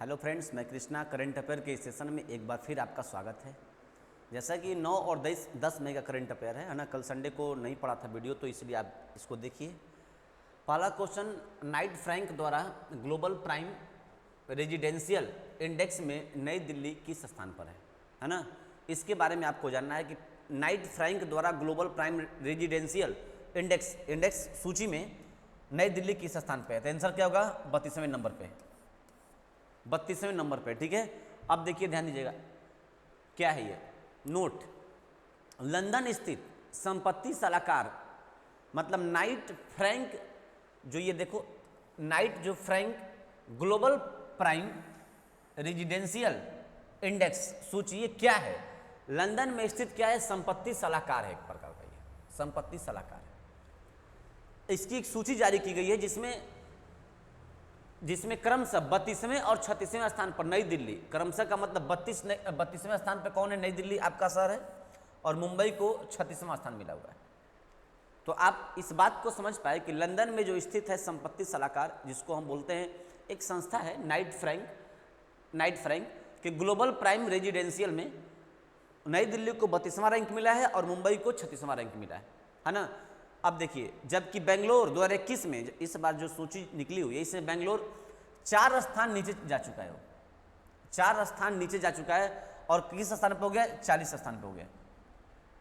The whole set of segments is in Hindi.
हेलो फ्रेंड्स, मैं कृष्णा करंट अफेयर के इस सेशन में एक बार फिर आपका स्वागत है। जैसा कि 9 और 10 मई का करंट अफेयर है ना, कल संडे को नहीं पड़ा था वीडियो, तो इसलिए आप इसको देखिए। पहला क्वेश्चन, नाइट फ्रैंक द्वारा ग्लोबल प्राइम रेजिडेंशियल इंडेक्स में नई दिल्ली किस स्थान पर है ना। इसके बारे में आपको जानना है कि नाइट फ्रैंक द्वारा ग्लोबल प्राइम रेजिडेंशियल इंडेक्स सूची में नई दिल्ली किस स्थान पर है। तो आंसर क्या होगा? 32वें नंबर पे, 32वें नंबर पे। ठीक है, अब देखिए, ध्यान दीजिएगा, क्या है ये नोट। लंदन स्थित संपत्ति सलाहकार मतलब नाइट फ्रैंक, जो ये देखो नाइट जो Frank global prime residential index सूची, ये क्या है? लंदन में स्थित क्या है? संपत्ति सलाहकार है, एक प्रकार का ये संपत्ति सलाहकार है। इसकी एक सूची जारी की गई है जिसमें क्रमशः 32वें और 36वें स्थान पर नई दिल्ली, क्रमशः का मतलब 32वें स्थान पर कौन है? नई दिल्ली आपका शहर है, और मुंबई को 36वां स्थान मिला हुआ है। तो आप इस बात को समझ पाए कि लंदन में जो स्थित है संपत्ति सलाहकार, जिसको हम बोलते हैं, एक संस्था है नाइट फ्रैंक के ग्लोबल प्राइम रेजिडेंशियल में नई दिल्ली को 32वां रैंक मिला है और मुंबई को 36वां रैंक मिला है ना। अब देखिए, जबकि बेंगलोर 2021 में इस बार जो सूची निकली हुई है, इसमें बेंगलोर 4 स्थान नीचे जा चुका है, 4 स्थान नीचे जा चुका है, और किस स्थान पर हो गया? 40 स्थान पर हो गया,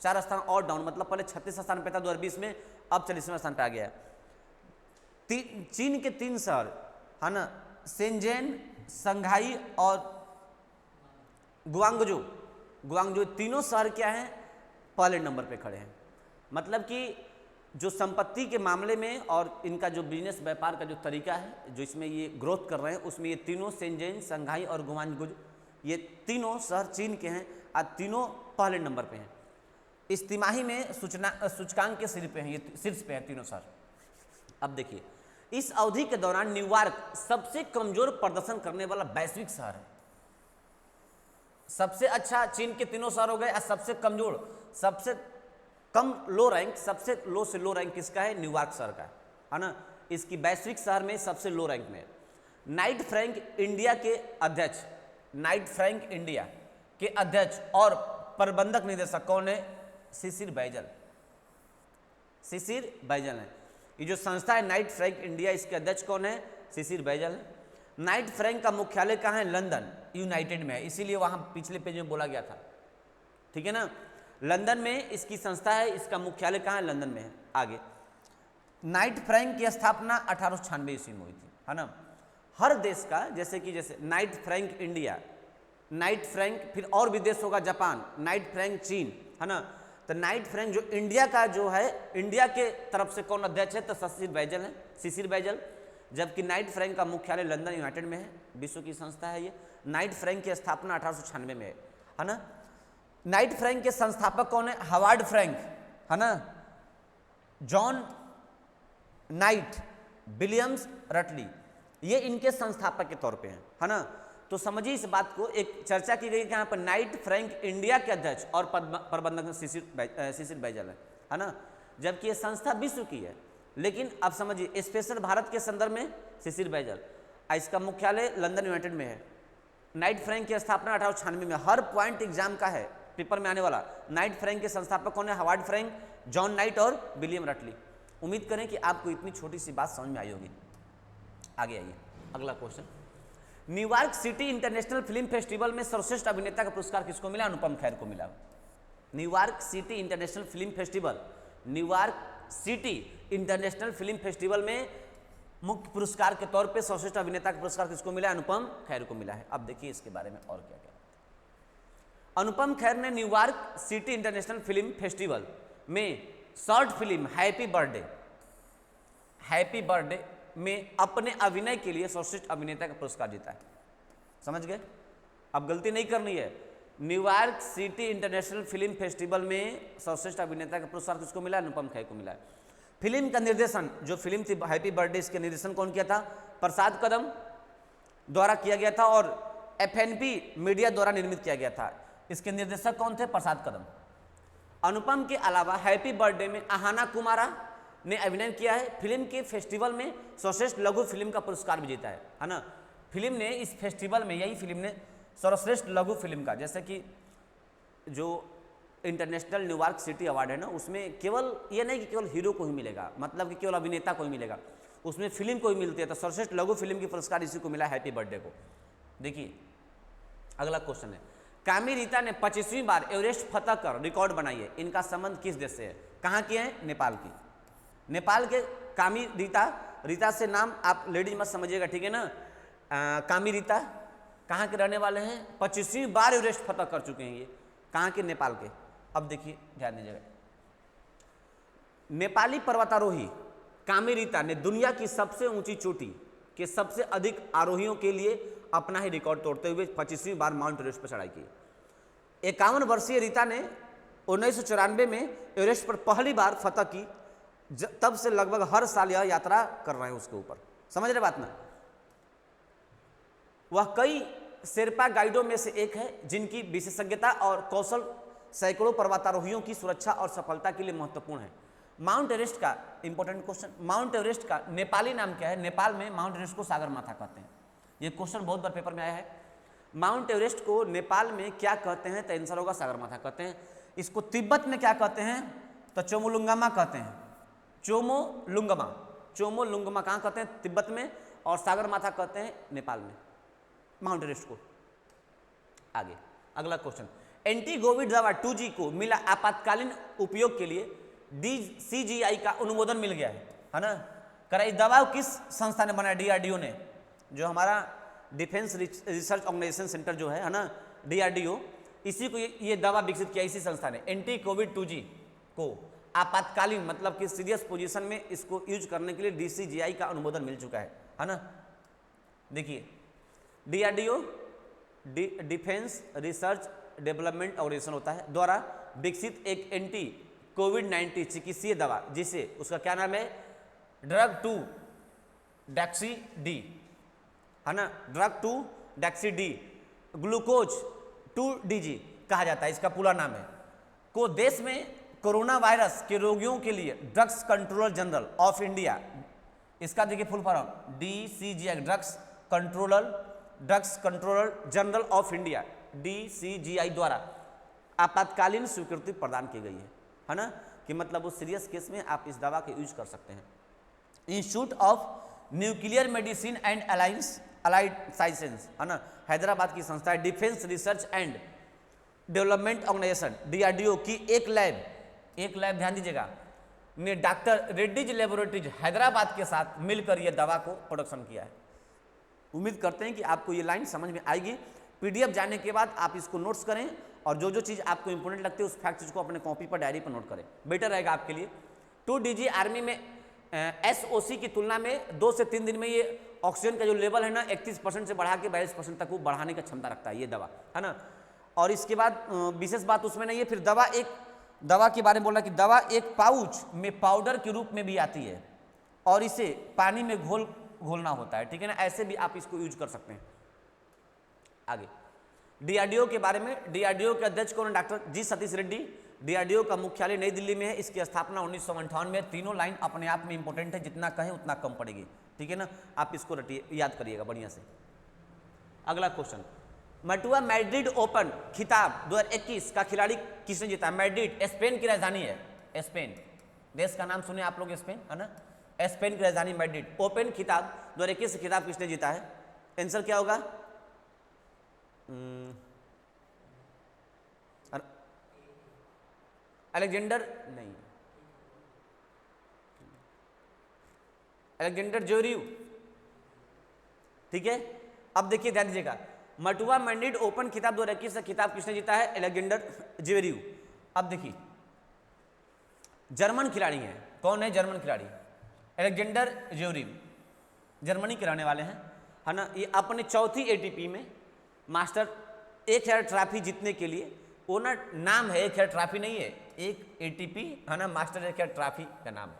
4 स्थान और डाउन, मतलब पहले 36 स्थान पे था 2020 में, अब 40वें स्थान पे आ गया। चीन के 3 शहर है ना, शेंजेन, शंघाई और गुआंगजू, तीनों शहर क्या हैं? पहले नंबर पे खड़े हैं। मतलब कि जो संपत्ति के मामले में और इनका जो बिजनेस व्यापार का जो तरीका है, जो इसमें ये ग्रोथ कर रहे हैं, उसमें ये तीनों शेंजेन, शंघाई और गुआंगजू, ये तीनों शहर चीन के हैं, आज तीनों पहले नंबर पे हैं। इस तिमाही में सूचकांक के शीर्ष पे हैं तीनों शहर। अब देखिए, इस अवधि के दौरान न्यूयॉर्क सबसे कमजोर प्रदर्शन करने वाला वैश्विक शहर है। सबसे अच्छा चीन के तीनों शहर हो गए, और सबसे कमजोर, सबसे कम लो रैंक, सबसे लो से लो रैंक किसका है? न्यूयॉर्क शहर का है ना। इसकी वैश्विक शहर में सबसे लो रैंक में है। नाइट फ्रैंक इंडिया के अध्यक्ष, नाइट फ्रैंक इंडिया के अध्यक्ष और प्रबंधक निदेशक कौन है? शिशिर बैजल है। ये जो संस्था है नाइट फ्रैंक इंडिया, इसके अध्यक्ष कौन है? शिशिर बैजल है। नाइट फ्रैंक का मुख्यालय कहाँ है? लंदन, यूनाइटेड में है, इसीलिए वहां पिछले पेज में बोला गया था। ठीक है ना, लंदन में इसकी संस्था है, इसका मुख्यालय कहाँ है? लंदन में है। आगे, नाइट फ्रैंक की स्थापना 1896 ईस्वी में हुई थी, है ना। हर देश का, जैसे Knight Frank India, Knight Frank, फिर और भी देश होगा, जापान, नाइट फ्रैंक चीन, है ना। तो नाइट फ्रैंक जो इंडिया का जो है, इंडिया के तरफ से कौन अध्यक्ष है? तो शिशिर बैजल। जबकि नाइट फ्रैंक का मुख्यालय लंदन, यूनाइटेड में है, विश्व की संस्था है ये। नाइट फ्रैंक की स्थापना 1896 में है ना। नाइट फ्रैंक के संस्थापक कौन है? हावर्ड फ्रैंक, है ना, जॉन नाइट, विलियम्स रटली, ये इनके संस्थापक के तौर पे हैं, है ना। तो समझिए इस बात को, एक चर्चा की गई कि यहाँ पर नाइट फ्रैंक इंडिया के अध्यक्ष और प्रबंधक शिशिर बैजल है ना। जबकि ये संस्था विश्व की है, लेकिन अब समझिए स्पेशल भारत के संदर्भ में शिशिर बैजल, इसका मुख्यालय लंदन, यूनाइटेड में है। नाइट फ्रैंक की स्थापना 1896 में, हर पॉइंट एग्जाम का है, पेपर में आने वाला। नाइट फ्रैंक के संस्थापक कौन है? हावर्ड फ्रैंक, जॉन नाइट और विलियम रटली। उम्मीद करें कि आपको इतनी छोटी सी बात समझ में आई होगी। आगे आइए, अगला question. New York city international film festival में सर्वश्रेष्ठ अभिनेता का पुरस्कार किसको मिला? अनुपम खेर को मिला। New York city international film festival में मुख्य पुरस्कार के तौर पे सर्वश्रेष्ठ अभिनेता का पुरस्कार किसको मिला? अनुपम खेर को मिला है। अब देखिए इसके बारे में और क्या क्या। अनुपम खेर ने New York city international film festival में शॉर्ट फिल्म हैप्पी बर्थडे में अपने अभिनय के लिए सर्वश्रेष्ठ अभिनेता का पुरस्कार जीता है। समझ गए? अब गलती नहीं करनी है। New York city international film festival में सर्वश्रेष्ठ अभिनेता का पुरस्कार किसको मिला? अनुपम खेर को मिला है। फिल्म का निर्देशन, जो फिल्म थी हैप्पी बर्थडे, इसके निर्देशन कौन किया था? प्रसाद कदम द्वारा किया गया था, और FNP मीडिया द्वारा निर्मित किया गया था। इसके निर्देशक कौन थे? प्रसाद कदम। अनुपम के अलावा हैप्पी बर्थडे में अहाना कुमारा ने अभिनय किया है। फिल्म के फेस्टिवल में सर्वश्रेष्ठ लघु फिल्म का पुरस्कार भी जीता है ना। फिल्म ने इस फेस्टिवल में, यही फिल्म ने सर्वश्रेष्ठ लघु फिल्म का, जैसे कि जो इंटरनेशनल न्यूयॉर्क सिटी अवार्ड है ना, उसमें केवल ये नहीं कि केवल हीरो को ही मिलेगा, मतलब कि केवल अभिनेता को ही मिलेगा, उसमें फिल्म को ही मिलती है। तो सर्वश्रेष्ठ लघु फिल्म की पुरस्कार इसी को मिला, हैप्पी बर्थडे को। देखिए अगला क्वेश्चन है, कामी रीता ने 25वीं बार एवरेस्ट फतह कर रिकॉर्ड बनाई है, इनका संबंध किस देश से है? कहाँ के हैं? नेपाल की। नेपाल के कामी रीता से नाम आप लेडीज मत समझिएगा, ठीक है ना। कामी रीता कहाँ के रहने वाले हैं? 25वीं बार एवरेस्ट फतह कर चुके हैं ये, कहाँ के? नेपाल के। अब देखिए ध्यान दीजिएगा, नेपाली पर्वतारोही कामी रीता ने दुनिया की सबसे ऊंची चोटी के सबसे अधिक आरोहियों के लिए अपना ही रिकॉर्ड तोड़ते हुए 25वीं बार माउंट एवरेस्ट पर चढ़ाई की। 51 वर्षीय रीता ने 1994 में एवरेस्ट पर पहली बार फतह की, तब से लगभग हर साल यह यात्रा कर रहे हैं उसके ऊपर। समझ रहे बात ना? वह कई शेरपा गाइडों में से एक है जिनकी विशेषज्ञता और कौशल सैकड़ों पर्वतारोहियों की सुरक्षा और सफलता के लिए महत्वपूर्ण है। माउंट एवरेस्ट का इंपॉर्टेंट क्वेश्चन, माउंट एवरेस्ट का नेपाली नाम क्या है? नेपाल में माउंट एवरेस्ट को सागरमाथा कहते हैं। ये क्वेश्चन बहुत बार पेपर में आया है। माउंट एवरेस्ट को नेपाल में क्या कहते हैं? तो आंसर होगा सागरमाथा कहते हैं। इसको तिब्बत में क्या कहते हैं? तो चोमोलुंगमा कहते हैं। चोमोलुंगमा कहाँ कहते हैं? तिब्बत में। और सागरमाथा कहते हैं नेपाल में, माउंट एवरेस्ट को। आगे अगला क्वेश्चन, एंटी कोविड दवा 2G को मिला आपातकालीन उपयोग के लिए DCGI का अनुमोदन मिल गया है ना। करा इस दवा किस संस्था ने बनाया? DRDO ने, जो हमारा डिफेंस रिसर्च ऑर्गेनाइजेशन सेंटर जो है ना, DRDO, इसी को ये दवा विकसित किया इसी संस्था ने। एंटी कोविड 2G को आपातकालीन मतलब कि सीरियस पोजीशन में इसको यूज करने के लिए DCGI का अनुमोदन मिल चुका है ना। देखिए DRDO defence research development organisation होता है, द्वारा विकसित एक एंटी कोविड-19 चिकित्सीय दवा, जिसे उसका क्या नाम है? ड्रग 2 डेक्सी डी है ना, ड्रग 2 डेक्सी डी ग्लूकोज 2DG कहा जाता है, इसका पूरा नाम है, को देश में कोरोना वायरस के रोगियों के लिए drugs controller general of India, इसका देखिए full form DCGI, drugs controller general of India DCGI द्वारा आपातकालीन स्वीकृति प्रदान की गई है ना, कि मतलब उस सीरियस केस में आप इस दवा के यूज कर सकते हैं। Institute of nuclear medicine and allied sciences है ना, हैदराबाद की संस्था है। Defence research and development organisation DRDO की एक लैब ध्यान दीजिएगा, ने डॉक्टर रेड्डीज लेबोरेटरीज हैदराबाद के साथ मिलकर यह दवा को प्रोडक्शन किया है। उम्मीद करते हैं कि आपको ये लाइन समझ में आएगी। PDF जाने के बाद आप इसको नोट्स करें और जो चीज़ आपको इंपॉर्टेंट लगती है उस फैक्ट को अपने कॉपी पर, डायरी पर नोट करें, बेटर रहेगा आपके लिए। 2DG आर्मी में SOC की तुलना में 2 से 3 दिन में ये ऑक्सीजन का जो लेवल है ना 31% से बढ़ा के 42% तक वो बढ़ाने का क्षमता रखता है ये दवा, है ना। और इसके बाद विशेष बात उसमें नहीं है, फिर दवा के बारे में बोला कि दवा एक पाउच में पाउडर के रूप में भी आती है और इसे पानी में घोलना होता है, ठीक है ना, ऐसे भी आप इसको यूज कर सकते हैं। आगे DRDO के बारे में, DRDO के अध्यक्ष कौन है? Doctor G Satish Reddy. DRDO का मुख्यालय नई दिल्ली में है। इसकी स्थापना 1958 में। तीनों लाइन अपने आप में इंपॉर्टेंट है, जितना कहें उतना कम पड़ेगी, ठीक है ना, आप इसको रटिए, याद करिएगा बढ़िया से। अगला क्वेश्चन, मटुआ मैड्रिड ओपन खिताब 2021 का खिलाड़ी किसने जीता? मैड्रिड स्पेन की राजधानी है, स्पेन देश का नाम सुने आप लोग, स्पेन है ना, स्पेन की राजधानी मैड्रिड। ओपन खिताब 2021 खिताब किसने जीता है? आंसर क्या होगा? अलेक्जेंडर नहीं, अलेक्जेंडर ज्वेरेव, ठीक है। अब देखिए ध्यान दीजिएगा, मटुआ मैड्रिड ओपन खिताब 2021 का खिताब किसने जीता है? Alexander Zverev. अब देखिए जर्मन खिलाड़ी हैं, कौन है जर्मन खिलाड़ी? अलेक्जेंडर ज्वेरेव, जर्मनी के रहने वाले हैं, है ना। ये अपने चौथी ATP में मास्टर 1000 ट्रॉफी जीतने के लिए, वो ना नाम है 1000 ट्रॉफी नहीं है, एक ATP है ना, मास्टर 1000 ट्रॉफी का नाम है,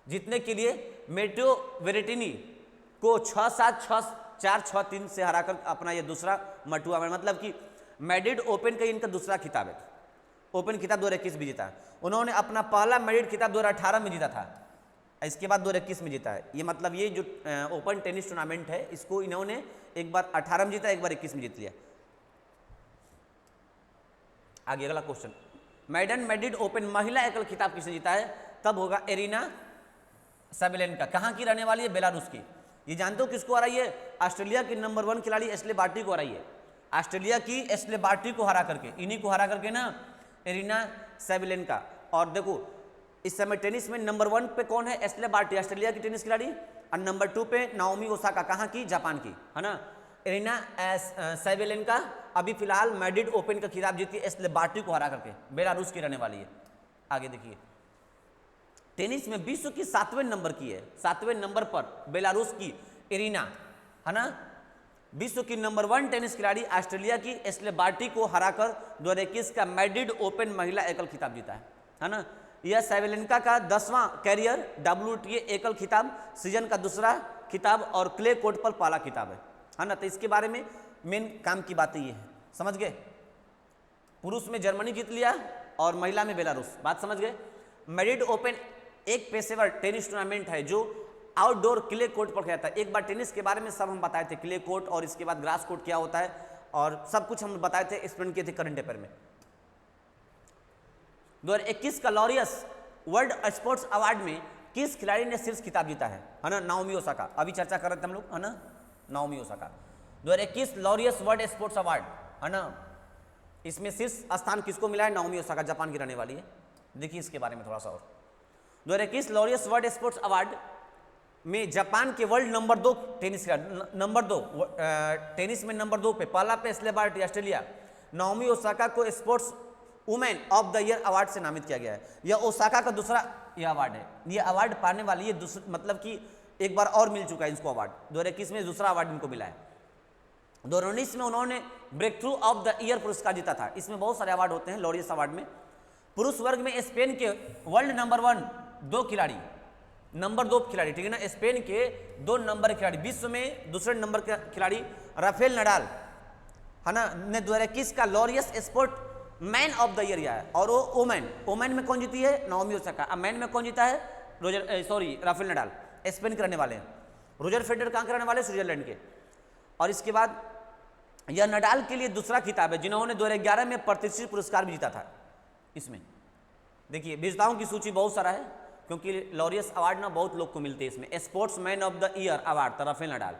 जीतने के लिए मेटेओ वेरेटिनी को 6-7, 6-4, 6-3 से हराकर अपना ये दूसरा मटुआ, मतलब कि मैड्रिड ओपन का इनका दूसरा खिताब है। ओपन खिताब 2021 भी जीता। उन्होंने अपना पहला मैड्रिड खिताब 2018 में जीता था, इसके बाद 2021 में जीता है। ये मतलब ये जो ओपन टेनिस टूर्नामेंट है इसको इन्होंने एक बार 18 में जीता, एक बार 21 में जीत लिया। आगे अगला क्वेश्चन, मैडन मैड्रिड ओपन महिला एकल खिताब किसने जीता है? तब होगा एरिना साबेलेन्का। कहाँ की रहने वाली है? बेलारूस की। ये जानते हो किसको हराई है? ऑस्ट्रेलिया की नंबर 1 खिलाड़ी एशले बार्टी को हराई है। ऑस्ट्रेलिया की एशले बार्टी को हरा करके, इन्हीं को हरा करके ना एरिना साबेलेन्का। और देखो इस समय टेनिस में नंबर 1 पे कौन है? एशले बार्टी, ऑस्ट्रेलिया की टेनिस खिलाड़ी, और नंबर 2 पे नाओमी ओसाका, कहाँ की? जापान की, है ना। एरिना साबेलेन्का अभी फिलहाल मैड्रिड ओपन का खिताब जीती एशले बार्टी को हरा करके, बेलारूस की रहने वाली है। आगे देखिए, टेनिस में विश्व की 7वें नंबर की है, 7वें नंबर पर बेलारूस की एरिना, है ना, विश्व की नंबर 1 टेनिस खिलाड़ी ऑस्ट्रेलिया की एशले बार्टी को हराकर 2021 का मैड्रिड ओपन महिला एकल खिताब जीता है ना। यह साबेलेन्का का 10वां कैरियर WTA एकल खिताब, सीजन का दूसरा खिताब और क्ले कोर्ट पर पहला खिताब है ना। तो इसके बारे में मेन काम की बातें ये है, समझ गए। पुरुष में जर्मनी जीत लिया और महिला में बेलारूस, बात समझ गए। मैड्रिड ओपन एक पेशेवर टेनिस टूर्नामेंट है जो आउटडोर क्ले कोर्ट पर खेला था। एक बार टेनिस के बारे में सब हम बताए थे, क्ले कोर्ट और इसके बाद ग्रास कोर्ट क्या होता है और सब कुछ हम बताए थे, एक्सप्लेन किए थे करंट अफेयर में। 2021 का लॉरियस वर्ल्ड स्पोर्ट्स अवार्ड में किस खिलाड़ी ने शीर्ष खिताब जीता है ना? Naomi Osaka. अभी चर्चा कर रहे थे हम लोग, है ना, Naomi Osaka. 2021 Laureus world sports award, है ना, इसमें शीर्ष स्थान किसको मिला है? नाओमी ओसाका, जापान की रहने वाली है। देखिए इसके बारे में थोड़ा सा और। 2021 लॉरियस वर्ल्ड स्पोर्ट्स अवार्ड में जापान के world number 2 tennis number 2 tennis में नंबर 2 पे, पहला पे Ashleigh Barty Australia, Naomi Osaka को sports women of the year award से नामित किया गया है। यह ओसाका का दूसरा यह अवार्ड है। यह अवार्ड पाने वाली है मतलब कि एक बार और मिल चुका है इसको अवार्ड, 2021 में दूसरा अवार्ड इनको मिला है। 2019 में उन्होंने breakthrough of the year पुरस्कार जीता था। इसमें बहुत सारे अवार्ड होते हैं लॉरियस अवार्ड में। पुरुष वर्ग में स्पेन के वर्ल्ड नंबर 1 2 खिलाड़ी, नंबर 2 खिलाड़ी, ठीक है ना, स्पेन के 2 नंबर खिलाड़ी, विश्व में दूसरे नंबर के खिलाड़ी राफेल नडाल, है ना, ने 2021 का Laureus sport man of the year है। और वो ओमैन में कौन जीती है? Naomi Osaka. अब मैन में कौन जीता है? राफेल नडाल, स्पेन के रहने वाले हैं। रोजर फेडरर कहाँ के रहने वाले? स्विट्जरलैंड के। और इसके बाद यह नडाल के लिए दूसरा खिताब है जिन्होंने 2011 में प्रतिष्ठित पुरस्कार भी जीता था। इसमें देखिए विजेताओं की सूची बहुत सारा है, क्योंकि लॉरियस अवार्ड ना बहुत लोग को मिलते हैं। इसमें sportsman of the year award Rafael Nadal,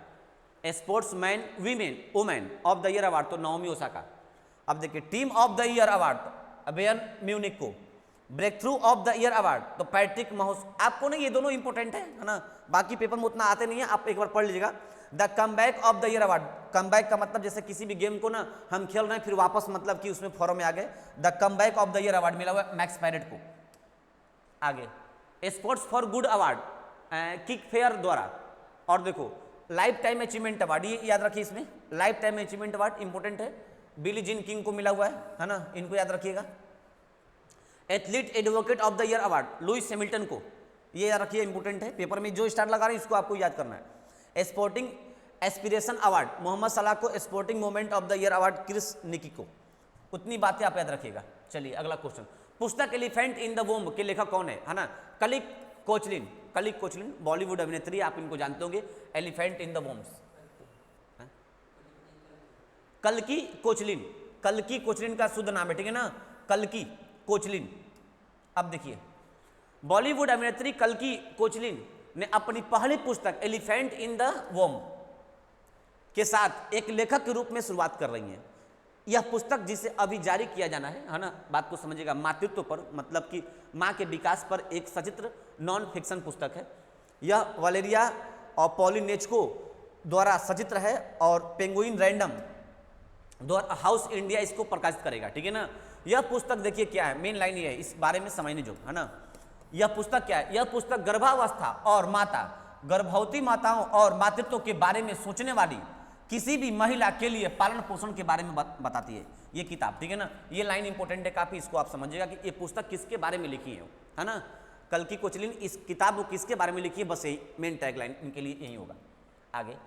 sportsman women of the year award तो नाओमी ओसाका। अब देखिए team of the year award Bayern Munich को, breakthrough of the year award तो पैट्रिक महोस। आपको ना ये दोनों इंपॉर्टेंट है ना, बाकी पेपर में उतना आते नहीं है, आप एक बार पढ़ लीजिएगा। The comeback of the year award, comeback का मतलब जैसे किसी भी गेम को ना हम खेल रहे हैं फिर वापस मतलब कि उसमें फॉर्म में आ गए। The comeback of the year award मिला हुआ मैक्स पैरेट को। आगे sports for good award kick fair द्वारा। और देखो लाइफ टाइम अचीवमेंट अवार्ड, ये याद रखिए, इसमें life time achievement award important है, बिली जीन किंग को मिला हुआ है ना, इनको याद रखिएगा। Athlete advocate of the year award Lewis Hamilton को, ये याद रखिए, इंपॉर्टेंट है, पेपर में जो स्टार लगा रहे हैं इसको आपको याद करना है। Sporting aspiration award Mohamed Salah को, sporting moment of the year award Chris Nikic को। उतनी बातें आप याद रखिएगा। चलिए अगला क्वेश्चन, पुस्तक एलिफेंट इन द वोम्ब के लेखक कौन है ना? कलिक कोचलिन बॉलीवुड अभिनेत्री, आप इनको जानते होंगे। एलिफेंट इन द वोम्ब्स, कल्की कोचलिन का शुद्ध नाम है, ठीक है ना, कल्की कोचलिन। अब देखिए बॉलीवुड अभिनेत्री कल्की कोचलिन ने अपनी पहली पुस्तक एलिफेंट इन द वोम्ब के साथ एक लेखक के रूप में शुरुआत कर रही हैं। यह पुस्तक जिसे अभी जारी किया जाना है ना, बात को समझिएगा, मातृत्व पर मतलब कि माँ के विकास पर एक सचित्र नॉन फिक्शन पुस्तक है। यह वलेरिया और पॉलिनेचको द्वारा सचित्र है और पेंगुइन रैंडम द्वारा हाउस इंडिया इसको प्रकाशित करेगा, ठीक है ना। यह पुस्तक देखिए क्या है, मेन लाइन ये है, इस बारे में समझने जो है ना। यह पुस्तक क्या है? यह पुस्तक गर्भावस्था और गर्भवती माताओं और मातृत्व के बारे में सोचने वाली किसी भी महिला के लिए पालन पोषण के बारे में बताती है ये किताब, ठीक है ना। ये लाइन इंपॉर्टेंट है काफी, इसको आप समझिएगा कि ये पुस्तक किसके बारे में लिखी है ना। कल्की कोचलिन इस किताब को किसके बारे में लिखी है, बस यही मेन टैगलाइन इनके लिए यही होगा। आगे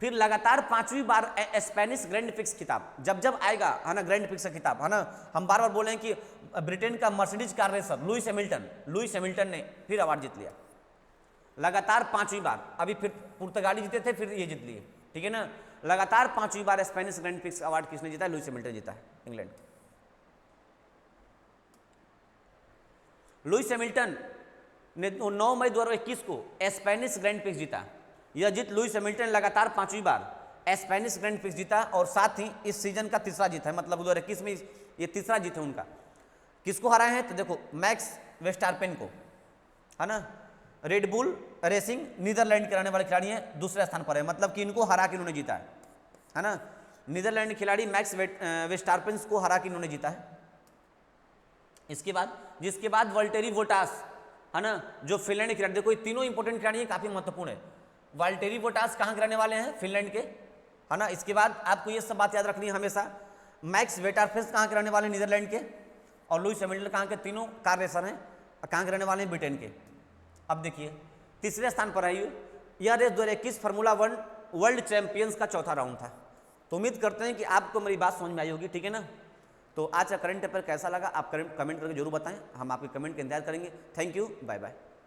फिर लगातार 5वीं बार स्पेनिश ग्रैंड फिक्स खिताब जब आएगा है ना, ग्रैंड फिक्स का खिताब है ना। हम बार बार बोले हैं कि ब्रिटेन का Mercedes car racer Lewis Hamilton ने फिर अवार्ड जीत लिया। लगातार 5वीं बार, अभी फिर पुर्तगाली जीते थे, फिर ये जीत लिए, ठीक है ना। लगातार 5वीं बार स्पेनिश ग्रैंड प्रिक्स अवार्ड किसने जीता है? लुइस हैमिल्टन जीता है, इंग्लैंड। लुइस हैमिल्टन ने 9 मई 2021 को स्पेनिश ग्रैंड प्रिक्स जीता। यह जीत लुइस हैमिल्टन लगातार 5वीं बार स्पेनिश ग्रैंड प्रिक्स जीता और साथ ही इस सीजन का तीसरा जीत है, मतलब 2021 में ये तीसरा जीत है उनका। किसको हराए हैं? तो देखो मैक्स वेस्टारपेन को, है ना। रेड बुल रेसिंग नीदरलैंड के रहने वाले खिलाड़ी हैं, दूसरे स्थान पर है, मतलब कि इनको हरा के इन्होंने जीता है ना। नीदरलैंड खिलाड़ी मैक्स वेस्टारपेन को हरा के इन्होंने जीता है। जिसके बाद वल्टेरी बोटास, है ना, जो फिनलैंड के खिलाड़ी, देखो ये तीनों इंपॉर्टेंट खिलाड़ी हैं, काफी महत्वपूर्ण है। वल्टेरी बोटास कहाँ के रहने वाले हैं? फिनलैंड के, है ना। इसके बाद आपको ये सब बात याद रखनी है हमेशा। मैक्स वेस्टारपेन कहाँ के रहने वाले हैं? नीदरलैंड के। और लुइस हैमिल्टन कहाँ के? तीनों कार रेसर हैं, कहाँ के रहने वाले हैं? ब्रिटेन के। अब देखिए तीसरे स्थान पर आई यह रेस 2021 फार्मूला 1 वर्ल्ड चैंपियंस का चौथा राउंड था। तो उम्मीद करते हैं कि आपको मेरी बात समझ में आई होगी, ठीक है ना। तो आज का करंट अफेयर कैसा लगा आप कमेंट करके जरूर बताएं, हम आपके कमेंट का इंतजार करेंगे। Thank you, bye bye.